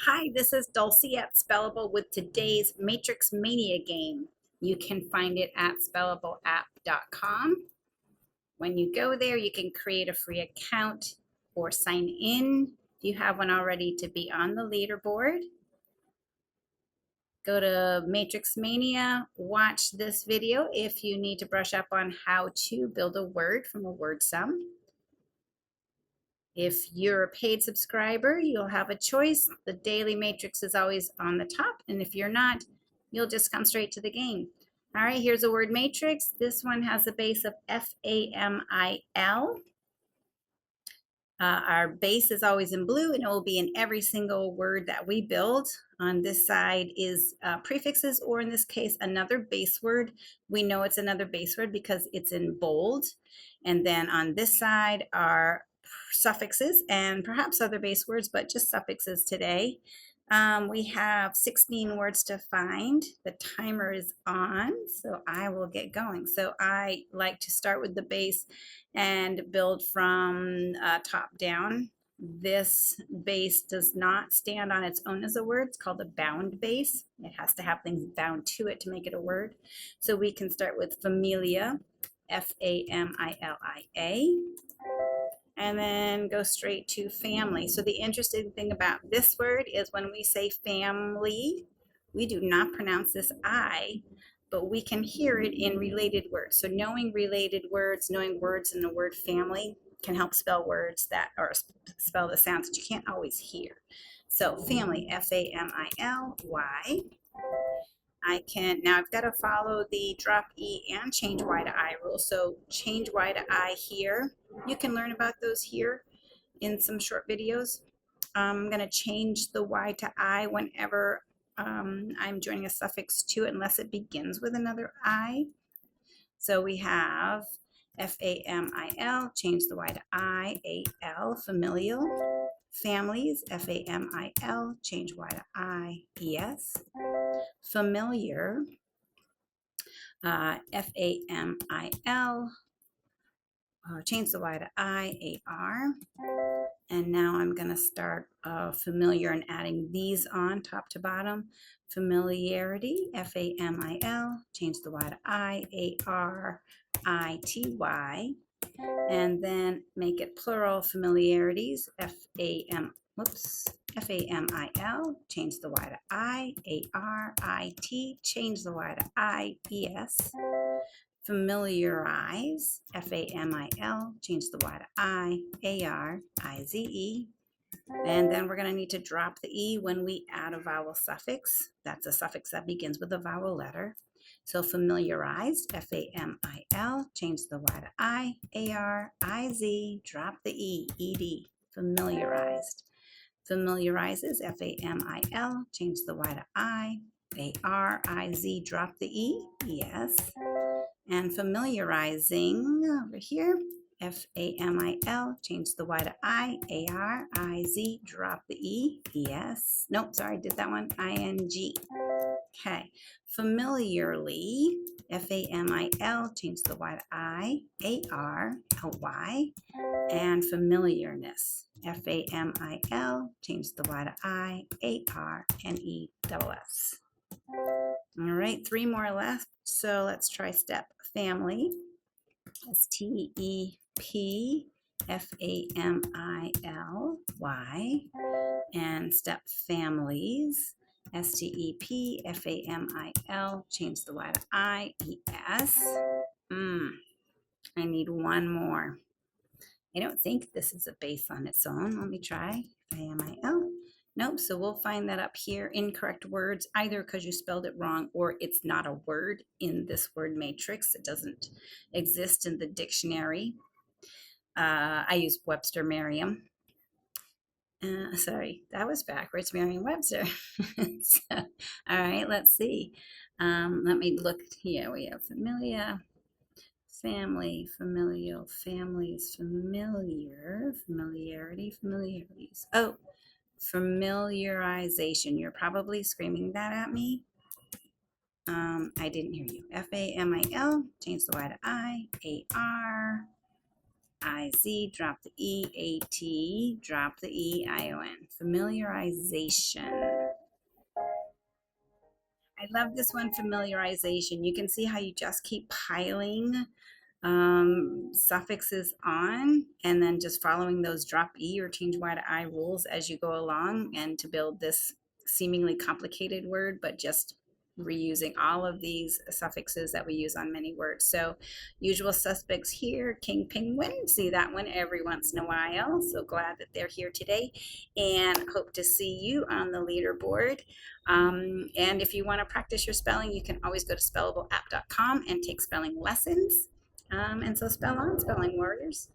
Hi, this is Dulcie at Spellable with today's Matrix Mania game. You can find it at spellableapp.com. When you go there, you can create a free account or sign in if you have one already to be on the leaderboard. Go to Matrix Mania, watch this video if you need to brush up on how to build a word from a word sum. If you're a paid subscriber, you'll have a choice. The daily matrix is always on the top, and if you're not, you'll just come straight to the game. All right, here's a word matrix. This one has a base of FAMIL. Our base is always in blue, and it will be in every single word that we build. On this side is prefixes, or in this case, another base word. We know it's another base word because it's in bold. And then on this side are suffixes and perhaps other base words, but just suffixes today. We have 16 words to find. The timer is on, so I will get going. So I like to start with the base and build from top down. This base does not stand on its own as a word. It's called a bound base. It has to have things bound to it to make it a word. So we can start with familia, F-A-M-I-L-I-A, and then go straight to family. So the interesting thing about this word is when we say family, we do not pronounce this I, but we can hear it in related words. So knowing related words, knowing words in the word family can help spell words that, or spell the sounds that you can't always hear. So family, F-A-M-I-L-Y. I can, now I've got to follow the drop E and change Y to I rule. So change Y to I here. You can learn about those here in some short videos. I'm going to change the Y to I whenever I'm joining a suffix to it, unless it begins with another I. So we have F-A-M-I-L, change the Y to I-A-L, familial. Families, F-A-M-I-L, change Y to I-E-S. Familiar, F-A-M-I-L, change the Y to I-A-R. And now I'm going to start familiar and adding these on top to bottom. Familiarity, F-A-M-I-L, change the Y to I-A-R-I-T-Y. And then make it plural, familiarities, F-A-M-I-L, change the Y to I-A-R-I-T, change the Y to I-E-S. Familiarize, F-A-M-I-L, change the Y to I-A-R-I-Z-E. And then we're going to need to drop the E when we add a vowel suffix. That's a suffix that begins with a vowel letter. So familiarized, F-A-M-I-L, change the Y to I-A-R-I-Z, drop the E, E-D, familiarized. Familiarizes, F-A-M-I-L, change the Y to I-A-R-I-Z, drop the E, yes. And familiarizing over here, F-A-M-I-L, change the Y to I-A-R-I-Z, drop the E, yes. Nope, sorry, did that one, I-N-G. Okay, familiarly, F-A-M-I-L, change the Y to I-A-R-L-Y, and familiarness, F-A-M-I-L, change the Y to I-A-R-N-E-S-S. All right, 3 more left. So let's try step family. S-T-E-P-F-A-M-I-L-Y. And step families. S-T-E-P-F-A-M-I-L. Change the Y to I-E-S. I need one more. I don't think this is a base on its own. Let me try. F-A-M-I-L. Nope, so we'll find that up here. Incorrect words, either because you spelled it wrong or it's not a word in this word matrix. It doesn't exist in the dictionary. I use Webster Merriam. Sorry, that was backwards, Merriam-Webster. So, all right, let's see. Let me look here. We have familia, family, familial, families, familiar, familiarity, familiarities. Oh, familiarization. You're probably screaming that at me. I didn't hear you. F-A-M-I-L, change the Y to I-A-R. I-Z, drop the E-A-T, drop the E-I-O-N. Familiarization. I love this one, familiarization. You can see how you just keep piling suffixes on and then just following those drop E or change Y to I rules as you go along, and to build this seemingly complicated word, but just reusing all of these suffixes that we use on many words. So usual suspects here, king penguin, see that one every once in a while. So glad that they're here today and hope to see you on the leaderboard. And if you want to practice your spelling, you can always go to spellableapp.com and take spelling lessons. And so spell on, spelling warriors.